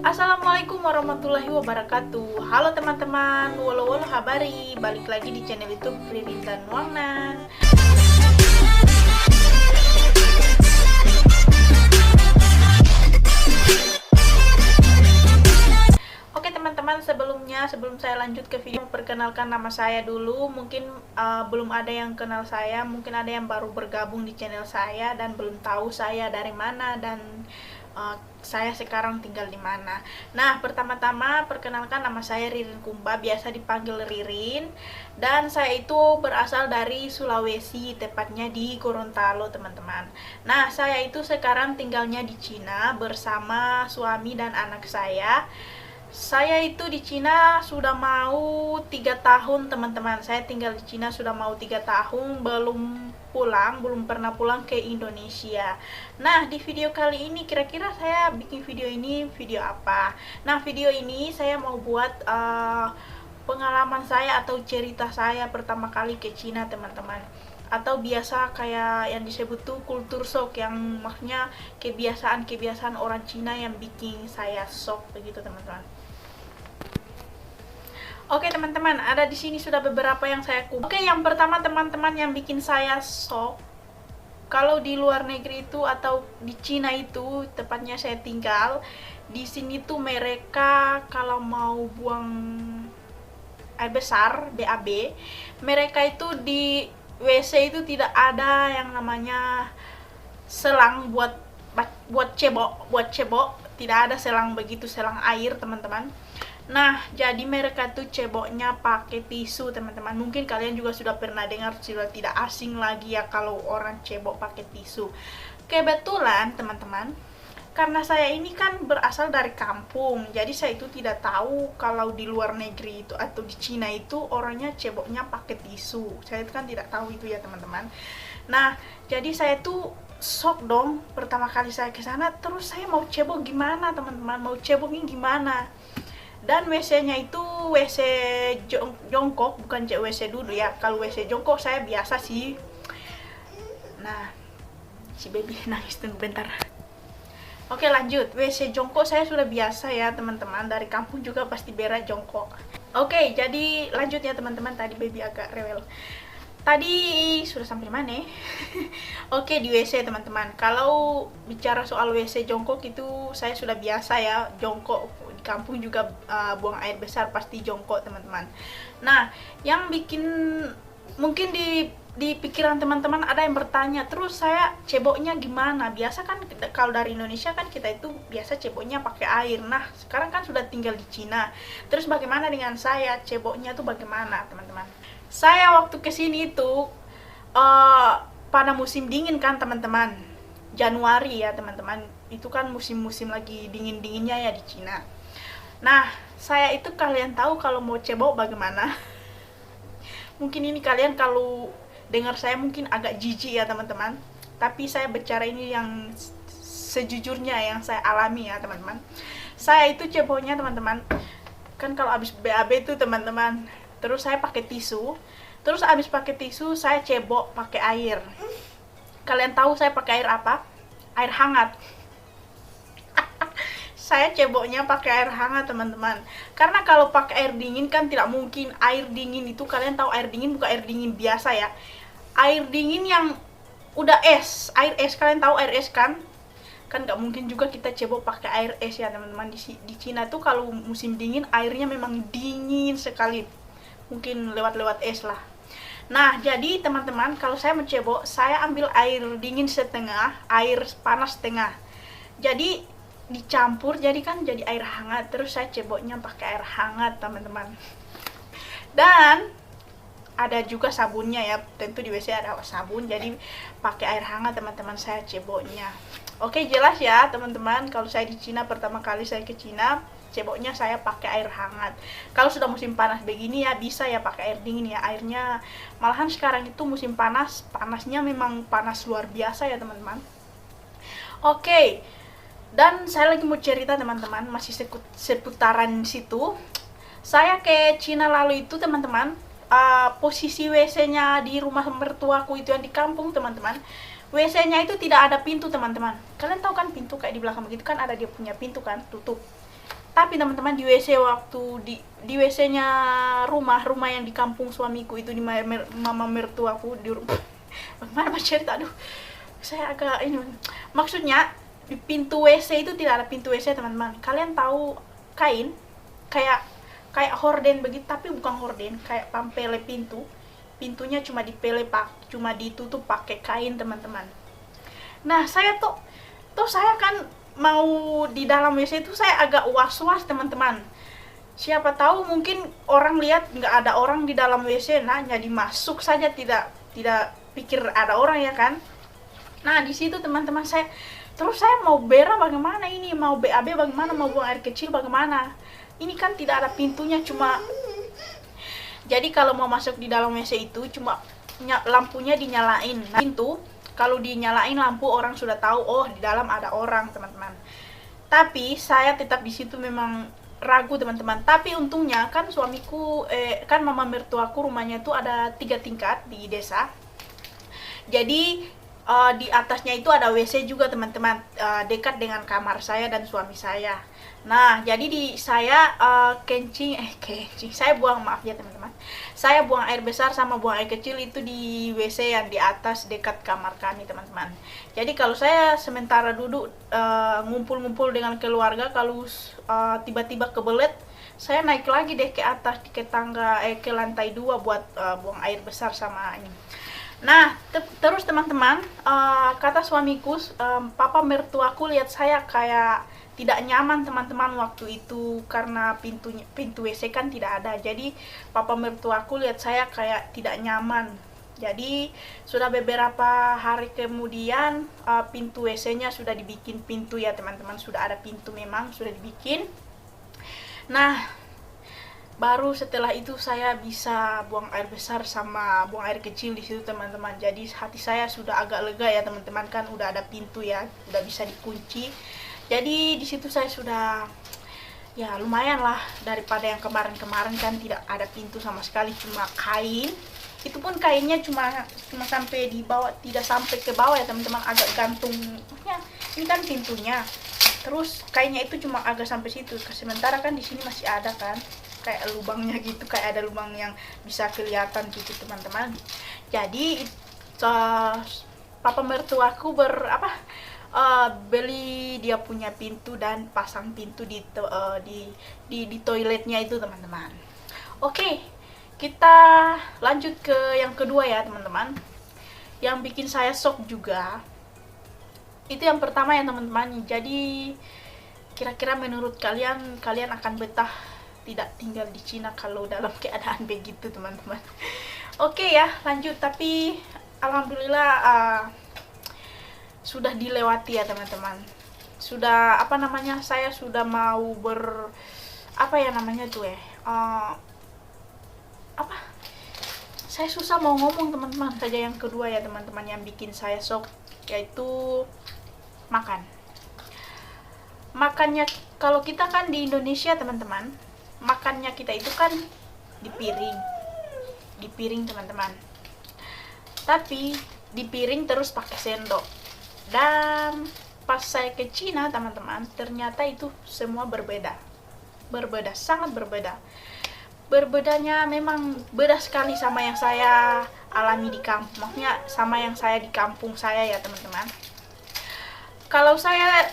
Assalamualaikum warahmatullahi wabarakatuh. Halo teman-teman, walau habari, balik lagi di channel YouTube Ririntan Nuangna. Oke teman-teman, sebelum saya lanjut ke video, perkenalkan nama saya dulu. Mungkin belum ada yang kenal saya, mungkin ada yang baru bergabung di channel saya dan belum tahu saya dari mana dan saya sekarang tinggal di mana. Nah, pertama-tama perkenalkan, nama saya Ririn Kumba, biasa dipanggil Ririn, dan saya itu berasal dari Sulawesi, tepatnya di Gorontalo, teman-teman. Nah, saya itu sekarang tinggalnya di Cina bersama suami dan anak saya. Saya itu di Cina sudah mau 3 tahun, teman-teman. Saya tinggal di Cina sudah mau 3 tahun, belum pernah pulang ke Indonesia. Nah, di video kali ini kira-kira saya bikin video apa? Nah, video ini saya mau buat pengalaman saya atau cerita saya pertama kali ke Cina, teman-teman. Atau biasa kayak yang disebut tuh kultur shock, yang maksudnya kebiasaan orang Cina yang bikin saya shock begitu, teman-teman. Oke teman-teman, ada di sini sudah beberapa yang saya kumpul. Oke, yang pertama teman-teman yang bikin saya shock, kalau di luar negeri itu atau di Cina itu, tepatnya saya tinggal di sini tuh, mereka kalau mau buang air besar BAB, mereka itu di WC itu tidak ada yang namanya selang buat cebok, tidak ada selang begitu, selang air, teman-teman. Nah, jadi mereka tuh ceboknya pakai tisu, teman-teman. Mungkin kalian juga sudah pernah dengar, sudah tidak asing lagi ya kalau orang cebok pakai tisu. Kebetulan, teman-teman, karena saya ini kan berasal dari kampung, jadi saya itu tidak tahu kalau di luar negeri itu atau di Cina itu orangnya ceboknya pakai tisu. Saya itu kan tidak tahu itu ya, teman-teman. Nah, jadi saya tuh shock dong pertama kali saya ke sana. Terus saya mau cebok gimana, teman-teman? Mau ceboknya gimana? Dan WC-nya itu WC jongkok, bukan WC dulu ya. Kalau WC jongkok saya biasa sih. Nah, si baby nangis, tunggu bentar. Oke, lanjut. WC jongkok saya sudah biasa ya, teman-teman. Dari kampung juga pasti berak jongkok. Oke, jadi lanjut ya, teman-teman. Tadi baby agak rewel. Tadi sudah sampai mana? Oke, di WC, teman-teman. Kalau bicara soal WC jongkok itu saya sudah biasa ya, jongkok. Di kampung juga buang air besar pasti jongkok, teman-teman. Nah, yang bikin mungkin di pikiran teman-teman ada yang bertanya, terus saya ceboknya gimana? Biasa kan kalau dari Indonesia kan kita itu biasa ceboknya pakai air. Nah, sekarang kan sudah tinggal di Cina. Terus bagaimana dengan saya? Ceboknya tuh bagaimana, teman-teman? Saya waktu kesini itu pada musim dingin kan, teman-teman. Januari ya, teman-teman. Itu kan musim-musim lagi dingin-dinginnya ya di Cina. Nah, saya itu kalian tahu kalau mau cebok bagaimana? Mungkin ini kalian kalau dengar saya mungkin agak jijik ya, teman-teman. Tapi saya bicara ini yang sejujurnya yang saya alami ya, teman-teman. Saya itu ceboknya, teman-teman, kan kalau habis BAB itu, teman-teman, terus saya pakai tisu. Terus habis pakai tisu saya cebok pakai air. Kalian tahu saya pakai air apa? Air hangat. Saya ceboknya pakai air hangat, teman-teman. Karena kalau pakai air dingin kan tidak mungkin. Air dingin itu, kalian tahu air dingin bukan air dingin biasa ya. Air dingin yang udah es, air es, kalian tahu air es kan? Kan nggak mungkin juga kita cebok pakai air es ya, teman-teman. Di Cina tuh kalau musim dingin airnya memang dingin sekali. Mungkin lewat es lah. Nah, jadi teman-teman, kalau saya mencebok, saya ambil air dingin setengah, air panas setengah. Jadi dicampur, jadi kan jadi air hangat. Terus saya ceboknya pakai air hangat, teman-teman. Dan ada juga sabunnya ya, tentu di WC ada sabun, jadi pakai air hangat, teman-teman, saya ceboknya. Oke, jelas ya, teman-teman. Kalau saya di Cina, pertama kali saya ke Cina, ceboknya saya pakai air hangat. Kalau sudah musim panas begini ya bisa ya pakai air dingin ya. Airnya malahan sekarang itu musim panas, panasnya memang panas luar biasa ya, teman-teman. Oke. Dan saya lagi mau cerita, teman-teman, masih seputaran situ. Saya ke Cina lalu itu, teman-teman, posisi WC-nya di rumah mertuaku itu yang di kampung, teman-teman. WC-nya itu tidak ada pintu, teman-teman. Kalian tahu kan pintu kayak di belakang begitu kan ada dia punya pintu kan, tutup. Tapi teman-teman, di WC waktu di WC-nya rumah yang di kampung suamiku itu, di mama mertuaku di rumah. Bagaimana mas cerita? Aduh, saya agak ini. Maksudnya di pintu WC itu tidak ada pintu WC teman-teman. Kalian tahu kain kayak horden begitu, tapi bukan horden, kayak pampele pintu. Pintunya cuma cuma ditutup pakai kain teman-teman. Nah saya tuh saya kan mau di dalam WC itu saya agak was-was teman-teman. Siapa tahu mungkin orang lihat nggak ada orang di dalam WC, nah jadi masuk saja, tidak pikir ada orang ya kan. Nah di situ teman-teman saya mau berak bagaimana ini, mau BAB bagaimana, mau buang air kecil bagaimana. Ini kan tidak ada pintunya, cuma jadi kalau mau masuk di dalam WC itu cuma lampunya dinyalain. Nah, pintu kalau dinyalain lampu orang sudah tahu, oh di dalam ada orang teman-teman. Tapi saya tetap di situ memang ragu teman-teman. Tapi untungnya kan suamiku kan mama mertuaku rumahnya itu ada 3 tingkat di desa. Jadi di atasnya itu ada WC juga teman-teman, dekat dengan kamar saya dan suami saya. Nah jadi saya kencing saya buang, maaf ya teman-teman, saya buang air besar sama buang air kecil itu di WC yang di atas dekat kamar kami teman-teman. Jadi kalau saya sementara duduk ngumpul-ngumpul dengan keluarga, kalau tiba-tiba kebelet, saya naik lagi deh ke atas, ke tangga ke lantai 2 buat buang air besar sama ini. Nah terus teman-teman, kata suamiku, papa mertuaku lihat saya kayak tidak nyaman teman-teman waktu itu, karena pintu WC kan tidak ada. Jadi papa mertuaku lihat saya kayak tidak nyaman. Jadi sudah beberapa hari kemudian pintu WC-nya sudah dibikin pintu ya teman-teman, sudah ada pintu, memang sudah dibikin. Nah baru setelah itu saya bisa buang air besar sama buang air kecil di situ teman-teman. Jadi hati saya sudah agak lega ya teman-teman, kan udah ada pintu ya, udah bisa dikunci. Jadi di situ saya sudah ya lumayan lah, daripada yang kemarin-kemarin kan tidak ada pintu sama sekali, cuma kain. Itu pun kainnya cuma sampai di bawah, tidak sampai ke bawah ya teman-teman, agak gantung. Ya, ini kan pintunya. Terus kainnya itu cuma agak sampai situ. Sementara kan di sini masih ada kan kayak lubangnya gitu, kayak ada lubang yang bisa kelihatan gitu teman-teman. Jadi papa mertuaku beli dia punya pintu dan pasang pintu di toiletnya itu teman-teman. Oke, kita lanjut ke yang kedua ya teman-teman, yang bikin saya shock juga. Itu yang pertama ya teman-teman. Jadi kira-kira menurut kalian akan betah tidak tinggal di Cina kalau dalam keadaan begitu teman-teman? Oke ya lanjut. Tapi alhamdulillah sudah dilewati ya teman-teman. Sudah saya sudah mau saya susah mau ngomong teman-teman. Saja yang kedua ya teman-teman yang bikin saya shock, yaitu makannya. Kalau kita kan di Indonesia teman-teman, makannya kita itu kan di piring teman-teman. Tapi di piring terus pakai sendok. Dan pas saya ke Cina teman-teman, ternyata itu semua berbeda, sangat berbeda. Berbedanya memang beda sekali sama yang saya alami di kampung, maksudnya sama yang saya di kampung saya ya teman-teman. Kalau saya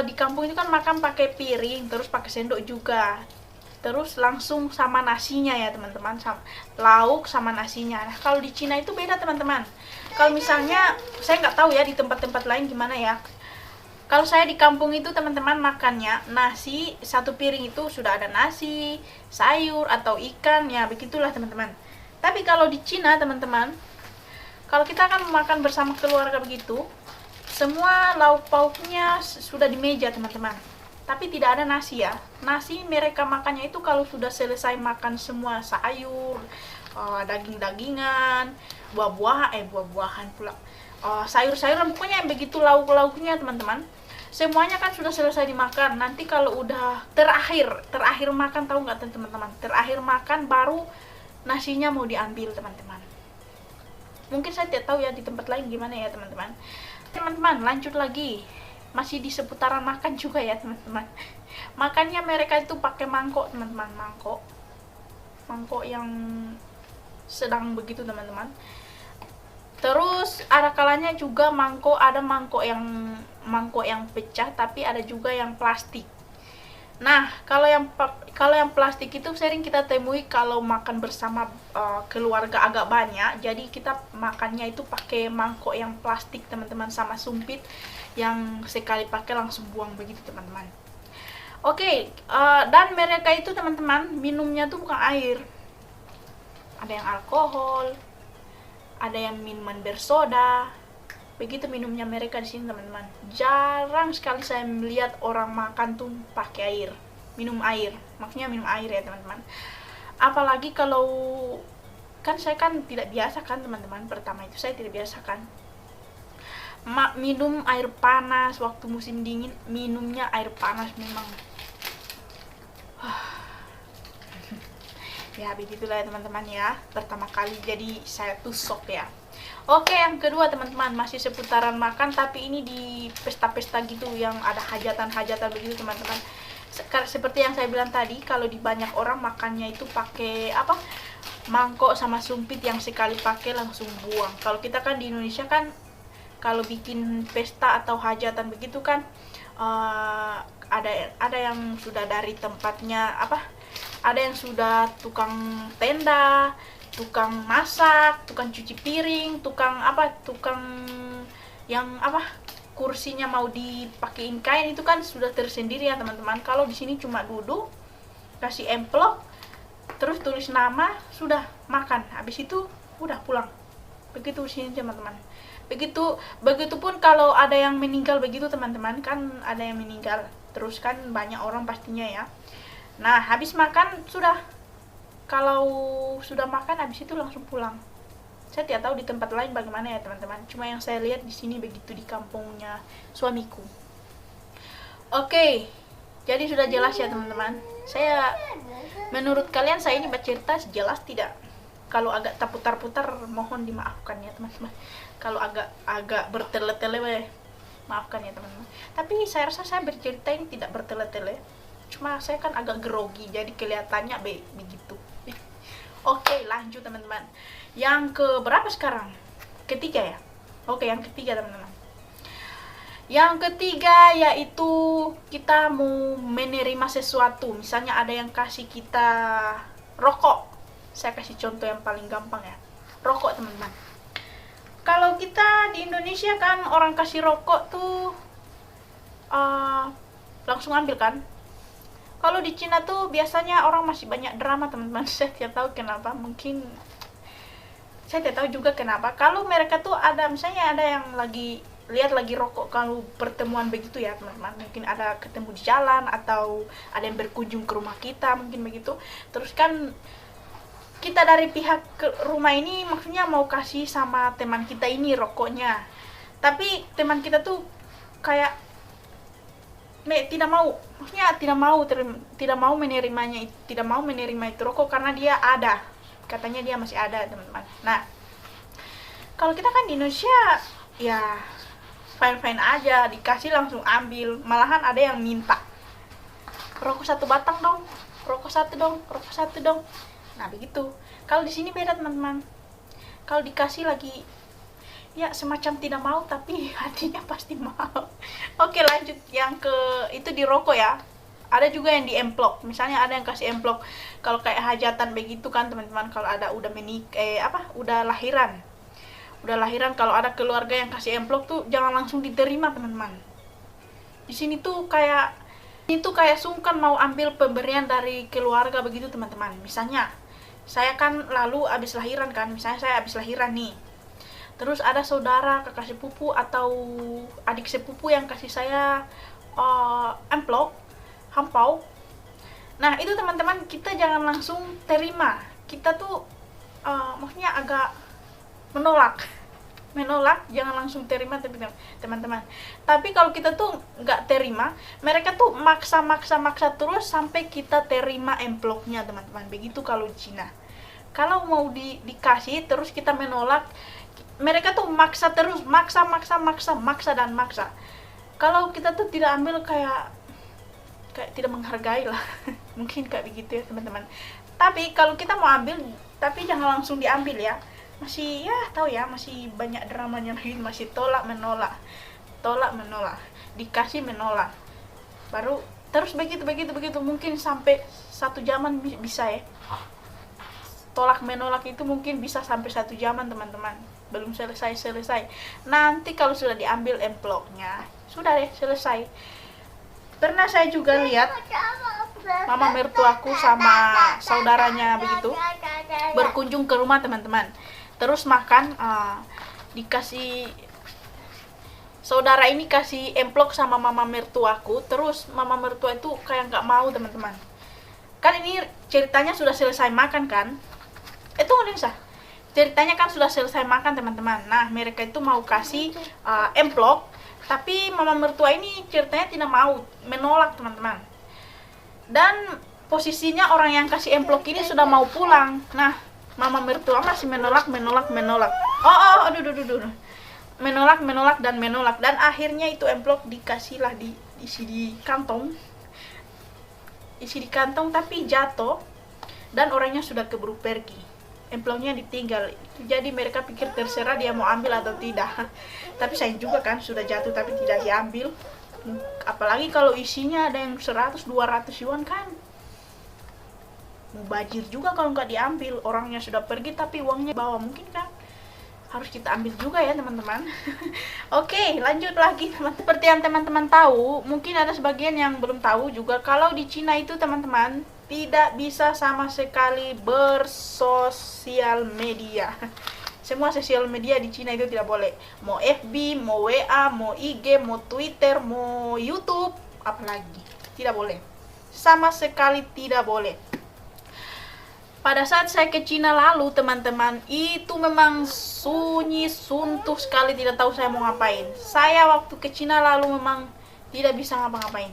di kampung itu kan makan pakai piring, terus pakai sendok juga, terus langsung sama nasinya ya teman-teman, lauk sama nasinya. Nah kalau di Cina itu beda teman-teman. Kalau misalnya saya nggak tahu ya di tempat-tempat lain gimana ya. Kalau saya di kampung itu teman-teman makannya nasi, satu piring itu sudah ada nasi, sayur atau ikan ya, begitulah teman-teman. Tapi kalau di Cina teman-teman, kalau kita kan makan bersama keluarga begitu, semua lauk pauknya sudah di meja teman-teman. Tapi tidak ada nasi ya. Nasi mereka makannya itu kalau sudah selesai makan semua sayur, daging-dagingan, buah-buahan pula, sayur-sayuran, pokoknya begitu lauk-lauknya teman-teman. Semuanya kan sudah selesai dimakan. Nanti kalau udah terakhir makan, tahu nggak teman-teman? Terakhir makan baru nasinya mau diambil teman-teman. Mungkin saya tidak tahu ya di tempat lain gimana ya teman-teman. Teman-teman lanjut lagi. masih di seputaran makan juga ya teman-teman. Makannya mereka itu pakai mangkok teman-teman, mangkok yang sedang begitu teman-teman. Terus ada kalanya juga ada mangkok yang pecah, tapi ada juga yang plastik. Nah, kalau yang plastik itu sering kita temui kalau makan bersama keluarga agak banyak. Jadi kita makannya itu pakai mangkok yang plastik teman-teman, sama sumpit yang sekali pakai langsung buang begitu teman-teman. Oke, dan mereka itu teman-teman minumnya tuh bukan air. Ada yang alkohol, ada yang minuman bersoda. Begitu minumnya mereka di sini teman-teman. Jarang sekali saya melihat orang makan tuh pakai air, minum air. Maksudnya minum air ya teman-teman. Apalagi kalau kan saya kan tidak biasa kan teman-teman. Pertama itu saya tidak biasa kan. Minum air panas waktu musim dingin, minumnya air panas memang. Ya begitulah ya teman-teman ya. Pertama kali jadi saya tuh shock ya. Oke, yang kedua teman-teman, masih seputaran makan, tapi ini di pesta-pesta gitu yang ada hajatan-hajatan begitu teman-teman. Seperti yang saya bilang tadi, kalau di banyak orang makannya itu pakai mangkok sama sumpit yang sekali pakai langsung buang. Kalau kita kan di Indonesia kan kalau bikin pesta atau hajatan begitu kan ada yang sudah dari tempatnya ada yang sudah tukang tenda, tukang masak, tukang cuci piring, tukang yang kursinya mau dipakein kain itu kan sudah tersendiri ya teman-teman. Kalau di sini cuma duduk, kasih amplop, terus tulis nama, sudah makan, habis itu udah pulang. Begitu di sini teman-teman. Begitupun kalau ada yang meninggal begitu teman-teman, kan ada yang meninggal, terus kan banyak orang pastinya ya. Nah habis makan sudah. Kalau sudah makan habis itu langsung pulang. Saya tidak tahu di tempat lain bagaimana ya teman-teman. Cuma yang saya lihat di sini begitu di kampungnya suamiku. Oke, jadi sudah jelas ya teman-teman. Menurut kalian saya ini bercerita jelas tidak? Kalau agak terputar-putar mohon dimaafkan ya teman-teman. Kalau agak bertele-tele maafkan ya teman-teman. Tapi saya rasa saya bercerita ini tidak bertele-tele. Cuma saya kan agak grogi jadi kelihatannya begitu. Oke, lanjut teman-teman. Yang ke berapa sekarang? Ketiga ya? Oke, yang ketiga teman-teman. Yang ketiga yaitu kita mau menerima sesuatu. Misalnya ada yang kasih kita rokok. Saya kasih contoh yang paling gampang ya. Rokok teman-teman. Kalau kita di Indonesia kan orang kasih rokok tuh langsung ambil kan? Kalau di Cina tuh biasanya orang masih banyak drama teman-teman. Saya tidak tahu kenapa, saya tidak tahu juga kenapa. Kalau mereka tuh misalnya ada yang lagi rokok kalau pertemuan begitu ya teman-teman. Mungkin ada ketemu di jalan atau ada yang berkunjung ke rumah kita mungkin begitu. Terus kan kita dari pihak rumah ini maksudnya mau kasih sama teman kita ini rokoknya. Tapi teman kita tuh kayak tidak mau menerima itu rokok karena dia ada, katanya dia masih ada teman-teman. Nah kalau kita kan di Indonesia ya fine aja, dikasih langsung ambil. Malahan ada yang minta rokok satu batang dong, rokok satu dong. Nah begitu. Kalau di sini beda teman-teman. Kalau dikasih lagi ya semacam tidak mau tapi hatinya pasti mau. Oke, lanjut yang itu di rokok ya. Ada juga yang di amplop. Misalnya ada yang kasih amplop kalau kayak hajatan begitu kan teman-teman. Kalau ada udah lahiran. Kalau ada keluarga yang kasih amplop tuh jangan langsung diterima teman-teman. Di sini tuh kayak sungkan mau ambil pemberian dari keluarga begitu teman-teman. Misalnya saya kan lalu habis lahiran kan. Misalnya saya habis lahiran nih. Terus ada saudara, kakak sepupu atau adik sepupu yang kasih saya amplop, hampau. Nah itu teman-teman kita jangan langsung terima. Kita tuh maksudnya agak menolak, jangan langsung terima teman-teman. Tapi kalau kita tuh nggak terima, mereka tuh maksa terus sampai kita terima amplopnya teman-teman. Begitu kalau di Cina. Kalau mau dikasih terus kita menolak, mereka tuh maksa terus, maksa. Kalau kita tuh tidak ambil kayak tidak menghargai lah. Mungkin kayak begitu ya teman-teman. Tapi kalau kita mau ambil, tapi jangan langsung diambil ya. Masih ya tahu ya, masih banyak dramanya lagi, masih tolak menolak, dikasih menolak, baru terus begitu mungkin sampai satu jaman bisa ya. Tolak menolak itu mungkin bisa sampai 1 jaman teman-teman, belum selesai. Nanti kalau sudah diambil amplopnya, sudah deh selesai. Pernah saya juga lihat mama mertuaku sama saudaranya begitu berkunjung ke rumah teman-teman, terus makan, dikasih saudara ini kasih amplop sama mama mertuaku, terus mama mertua itu kayak nggak mau teman-teman. Kan ini ceritanya sudah selesai makan kan, ceritanya kan sudah selesai makan teman-teman. Nah mereka itu mau kasih amplop, tapi mama mertua ini ceritanya tidak mau, menolak teman-teman. Dan posisinya orang yang kasih amplop ini sudah mau pulang. Nah mama mertua masih menolak. Menolak dan akhirnya itu amplop dikasihlah, diisi di kantong, tapi jatuh dan orangnya sudah keburu pergi, amplopnya ditinggal. Jadi mereka pikir terserah dia mau ambil atau tidak. Tapi sayang juga kan, sudah jatuh tapi tidak diambil. Apalagi kalau isinya ada yang 100-200 yuan kan, mubazir juga kalau nggak diambil. Orangnya sudah pergi tapi uangnya bawa, mungkin kan harus kita ambil juga ya teman-teman. Oke, lanjut lagi teman. Seperti yang teman-teman tahu, mungkin ada sebagian yang belum tahu juga, kalau di Cina itu teman-teman tidak bisa sama sekali bersosial media. Semua sosial media di Cina itu tidak boleh. Mau FB, mau WA, mau IG, mau Twitter, mau YouTube, apalagi tidak boleh. Sama sekali tidak boleh. Pada saat saya ke Cina lalu teman-teman, itu memang sunyi suntuh sekali, tidak tahu saya mau ngapain. Saya waktu ke Cina lalu memang tidak bisa ngapa-ngapain.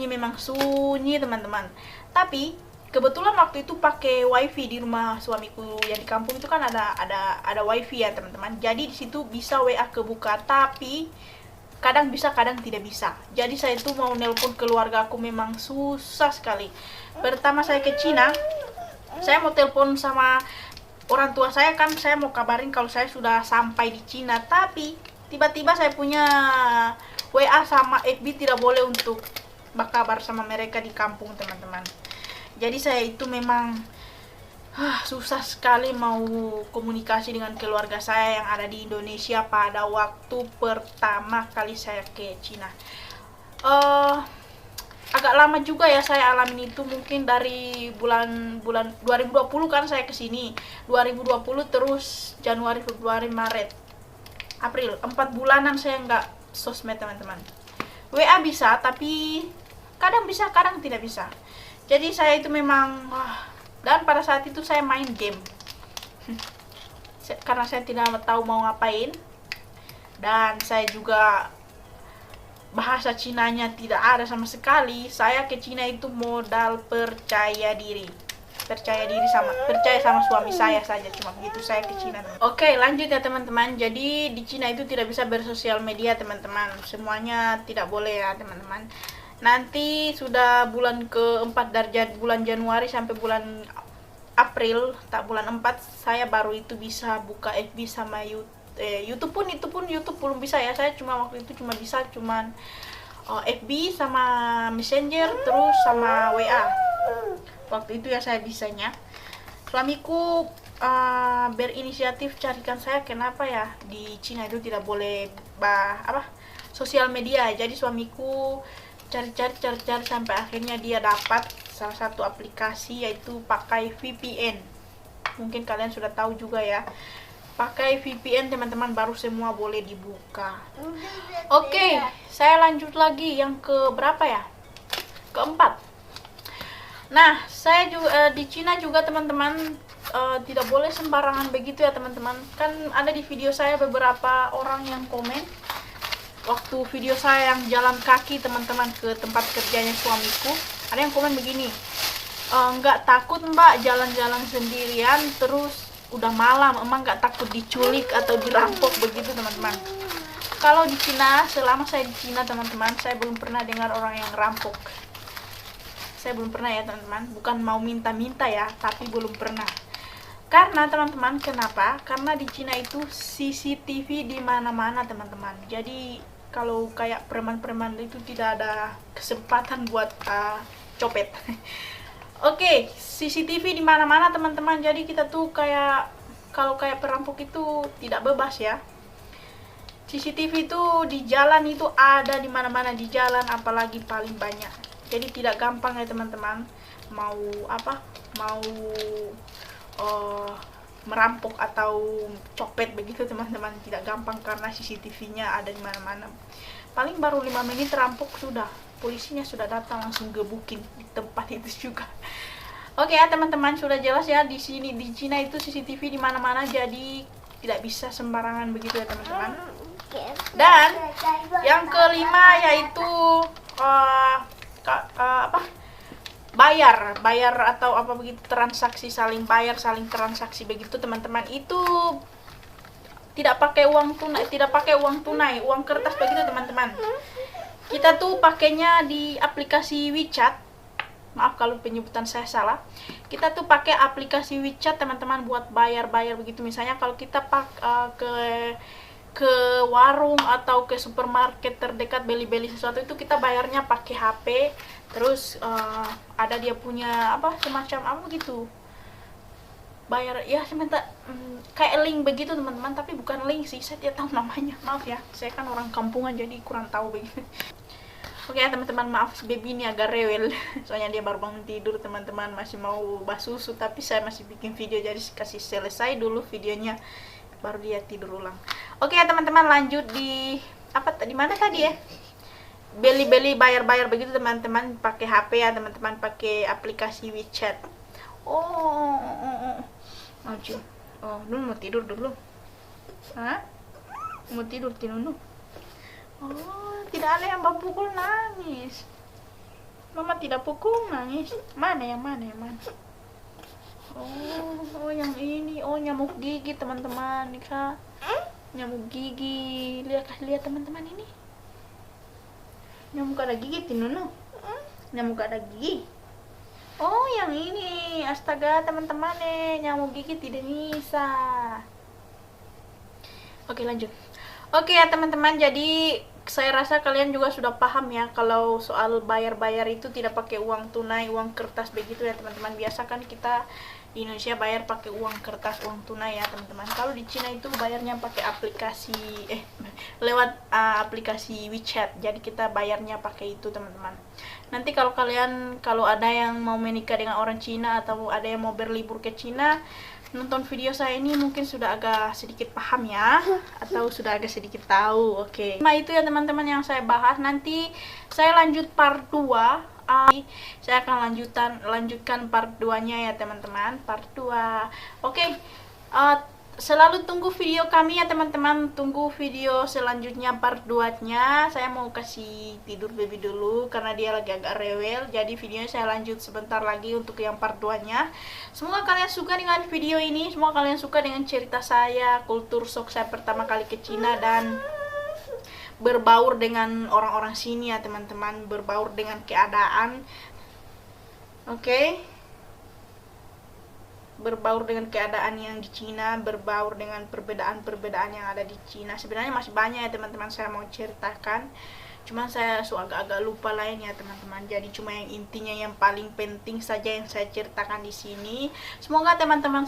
Memang sunyi teman-teman. Tapi kebetulan waktu itu pakai wifi di rumah suamiku yang di kampung itu kan ada wifi ya teman-teman. Jadi di situ bisa WA kebuka, tapi kadang bisa kadang tidak bisa. Jadi saya itu mau nelpon keluarga aku memang susah sekali. Pertama saya ke Cina, saya mau telepon sama orang tua saya kan, saya mau kabarin kalau saya sudah sampai di Cina, tapi tiba-tiba saya punya WA sama FB tidak boleh untuk berkabar sama mereka di kampung teman-teman. Jadi saya itu memang susah sekali mau komunikasi dengan keluarga saya yang ada di Indonesia pada waktu pertama kali saya ke Cina. Agak lama juga ya saya alamin itu, mungkin dari bulan 2020 kan saya kesini, 2020 terus Januari, Februari, Maret, April, 4 bulanan saya nggak sosmed teman-teman. WA bisa tapi kadang bisa kadang tidak bisa. Jadi saya itu memang dan pada saat itu saya main game karena saya tidak tahu mau ngapain, dan saya juga bahasa Cinanya tidak ada sama sekali. Saya ke Cina itu modal percaya sama suami saya saja, cuma begitu saya ke Cina. Oke, lanjut ya teman-teman. Jadi di Cina itu tidak bisa bersosial media teman-teman, semuanya tidak boleh ya teman-teman. Nanti sudah bulan keempat dari bulan Januari sampai bulan April, bulan 4 saya baru itu bisa buka FB sama YouTube pun YouTube belum bisa ya. Saya cuma waktu itu bisa FB sama Messenger terus sama WA. Waktu itu ya saya bisanya. Suamiku berinisiatif carikan saya kenapa ya di Cina itu tidak boleh sosial media. Jadi suamiku cari sampai akhirnya dia dapat salah satu aplikasi, yaitu pakai VPN. Mungkin kalian sudah tahu juga ya. Pakai VPN teman-teman baru semua boleh dibuka. Oke, saya lanjut lagi yang ke berapa ya? Keempat. Nah, saya juga di Cina juga teman-teman tidak boleh sembarangan begitu ya teman-teman. Kan ada di video saya beberapa orang yang komen waktu video saya yang jalan kaki teman-teman ke tempat kerjanya suamiku. Ada yang komen begini, nggak takut mbak jalan-jalan sendirian terus udah malam, emang nggak takut diculik atau dirampok begitu teman-teman. kalau di Cina, selama saya di Cina teman-teman, saya belum pernah dengar orang yang rampok. Saya belum pernah ya teman-teman, bukan mau minta-minta ya, tapi belum pernah. Karena teman-teman, kenapa? Karena di Cina itu CCTV di mana-mana teman-teman. Jadi kalau kayak preman-preman itu tidak ada kesempatan buat copet. Oke, CCTV di mana-mana teman-teman. Jadi kita tuh kayak kalau kayak perampok itu tidak bebas ya. CCTV itu di jalan itu ada di mana-mana di jalan, apalagi paling banyak. Jadi tidak gampang ya teman-teman, mau merampok atau copet begitu teman-teman, tidak gampang karena CCTV-nya ada di mana-mana. Paling baru 5 menit rampok sudah polisinya sudah datang langsung gebukin di tempat itu juga. Oke ya teman-teman, sudah jelas ya di sini di Cina itu CCTV di mana-mana, jadi tidak bisa sembarangan begitu ya teman-teman. Dan yang kelima yaitu bayar atau apa begitu, transaksi, saling bayar, saling transaksi begitu teman-teman, itu tidak pakai uang tunai, uang kertas begitu teman-teman. Kita tuh pakainya di aplikasi WeChat. Maaf kalau penyebutan saya salah. Kita tuh pakai aplikasi WeChat teman-teman buat bayar begitu. Misalnya kalau kita ke warung atau ke supermarket terdekat beli sesuatu itu kita bayarnya pakai HP. Terus ada dia punya semacam gitu, bayar ya sebentar, kayak link begitu teman-teman, tapi bukan link sih, saya tidak tahu namanya, maaf ya, saya kan orang kampungan jadi kurang tahu begitu. Oke ya teman-teman, maaf baby ini agak rewel soalnya dia baru bangun tidur teman-teman, masih mau basuh susu, tapi saya masih bikin video jadi kasih selesai dulu videonya baru dia tidur ulang. Oke ya teman-teman, lanjut di mana tadi ya, beli bayar begitu teman-teman, pakai HP ya teman-teman, pakai aplikasi WeChat. Maju. Dulu mau tidur dulu. Mau tidur dulu. Tidak ada yang pukul nangis. Mama tidak pukul nangis. Mana yang mana? Yang ini. Nyamuk gigi teman-teman. Nih Kak. Nyamuk gigi. Lihat teman-teman ini. Nyamuk ada gigi Tinunu. Nyamuk ada gigi. Yang ini. Astaga teman-teman nyamuk gigi tidak bisa. Oke, lanjut. Oke ya teman-teman, jadi saya rasa kalian juga sudah paham ya kalau soal bayar itu tidak pakai uang tunai, uang kertas begitu ya teman-teman. Biasa kan kita di Indonesia bayar pakai uang kertas, uang tunai ya teman-teman. Kalau di Cina itu bayarnya pakai aplikasi lewat aplikasi WeChat. Jadi kita bayarnya pakai itu teman-teman. Nanti kalau ada yang mau menikah dengan orang Cina atau ada yang mau berlibur ke Cina, nonton video saya ini mungkin sudah agak sedikit paham ya, atau sudah agak sedikit tahu. Oke. Nah itu ya teman-teman yang saya bahas. Nanti saya lanjut part 2. Saya akan lanjutkan part 2-nya ya teman-teman, part 2. Oke. Selalu tunggu video kami ya teman-teman, tunggu video selanjutnya part 2-nya. Saya mau kasih tidur baby dulu karena dia lagi agak rewel, jadi videonya saya lanjut sebentar lagi untuk yang part 2-nya. Semoga kalian suka dengan video ini, semoga kalian suka dengan cerita saya, kultur shock saya pertama kali ke Cina dan berbaur dengan orang-orang sini ya teman-teman, berbaur dengan keadaan. Oke. Berbaur dengan keadaan yang di Cina, berbaur dengan perbedaan-perbedaan yang ada di Cina. Sebenarnya masih banyak ya teman-teman saya mau ceritakan, cuman saya agak-agak lupa lain ya teman-teman. Jadi cuma yang intinya, yang paling penting saja yang saya ceritakan di sini. Semoga teman-teman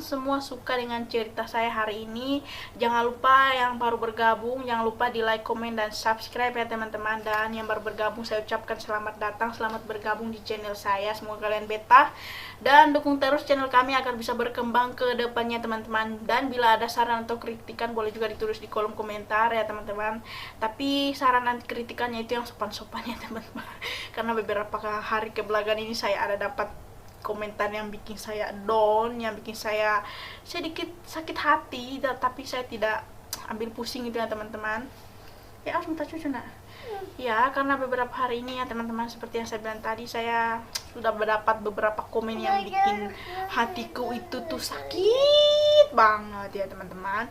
semua suka dengan cerita saya hari ini. Jangan lupa yang baru bergabung, jangan lupa di like, komen, dan subscribe ya teman-teman. Dan yang baru bergabung saya ucapkan selamat datang, selamat bergabung di channel saya. Semoga kalian betah dan dukung terus channel kami agar bisa berkembang ke depannya teman-teman. Dan bila ada saran atau kritikan boleh juga ditulis di kolom komentar ya teman-teman. Tapi saran dan kritikannya itu yang sopan-sopan ya teman-teman. Karena beberapa hari kebelakangan ini saya ada dapat komentar yang bikin saya down, yang bikin saya sedikit sakit hati, tapi saya tidak ambil pusing itu ya teman-teman. Ya harus minta cucu nak. Ya karena beberapa hari ini ya teman-teman, seperti yang saya bilang tadi, saya sudah mendapat beberapa komen yang bikin hatiku itu tuh sakit banget ya teman-teman.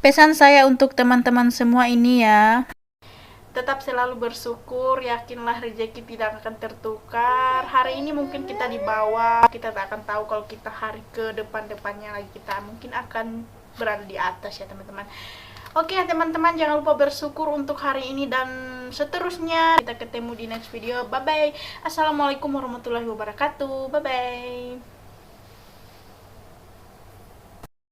Pesan saya untuk teman-teman semua ini ya, tetap selalu bersyukur, yakinlah rezeki tidak akan tertukar. Hari ini mungkin kita di bawah, kita tak akan tahu kalau kita hari ke depan-depannya lagi kita mungkin akan berada di atas ya teman-teman. Oke ya teman-teman, jangan lupa bersyukur untuk hari ini dan seterusnya. Kita ketemu di next video. Bye bye. Assalamualaikum warahmatullahi wabarakatuh. Bye bye.